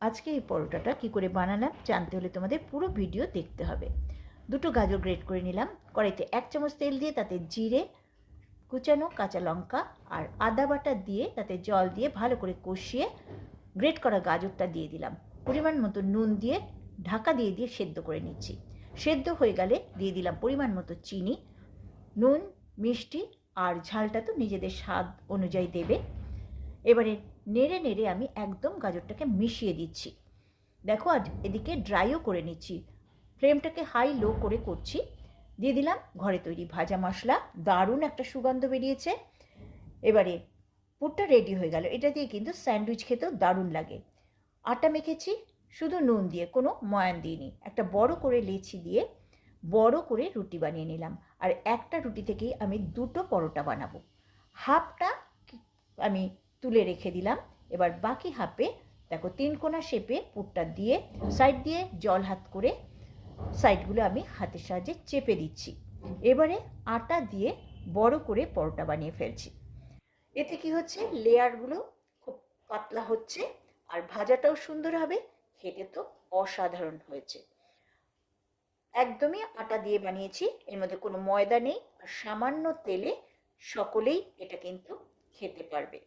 আজকে এই পরোটাটা কি করে বানালাম জানতে হলে তোমাদের পুরো ভিডিও দেখতে হবে। দুটো গাজর গ্রেট করে নিলাম, কড়াইতে 1 চামচ তেল দিয়ে তাতে জিরে কুচানো, কাঁচা লঙ্কা আর আদা বাটা দিয়ে তাতে জল দিয়ে ভালো করে কষিয়ে গ্রেট করা গাজরটা দিয়ে দিলাম। পরিমাণ মতো নুন দিয়ে ঢাকা দিয়ে দিয়ে সেদ্ধ করে নিচ্ছি। সেদ্ধ হয়ে গেলে দিয়ে দিলাম পরিমাণ মতো চিনি। নুন, মিষ্টি আর ঝালটা তো নিজেদের স্বাদ অনুযায়ী দেবে। এবারে নেড়ে নেড়ে আমি একদম গাজরটাকে মিশিয়ে দিচ্ছি। দেখো আজ এদিকে ড্রাইও করে নিচ্ছি, ফ্লেমটাকে হাই লো করে করছি। দিয়ে দিলাম ঘরে তৈরি ভাজা মশলা, দারুণ একটা সুগন্ধ বেরিয়েছে। এবারে পুরটা রেডি হয়ে গেল। এটা দিয়ে কিন্তু স্যান্ডউইচ খেতেও দারুণ লাগে। আটা মেখেছি শুধু নুন দিয়ে, কোনো ময়ান দিইনি। একটা বড় করে লেচি দিয়ে বড় করে রুটি বানিয়ে নিলাম, আর একটা রুটি থেকেই আমি দুটো পরোটা বানাবো। হাফটা আমি তুলে রেখে দিলাম, এবার বাকি হাফে দেখো 3 কোনা শেপে পুরটা দিয়ে সাইড দিয়ে জল হাত করে সাইডগুলো আমি হাতের সাহায্যে চেপে দিচ্ছি। এবারে আটা দিয়ে বড় করে পরোটা বানিয়ে ফেলছি। এতে কি হচ্ছে, লেয়ারগুলো খুব পাতলা হচ্ছে আর ভাজাটাও সুন্দর হবে, খেতে তো অসাধারণ হয়েছে। একদমই আটা দিয়ে বানিয়েছি, এর মধ্যে কোনো ময়দা নেই আর সামান্য তেলে সকলেই এটা কিন্তু খেতে পারবে।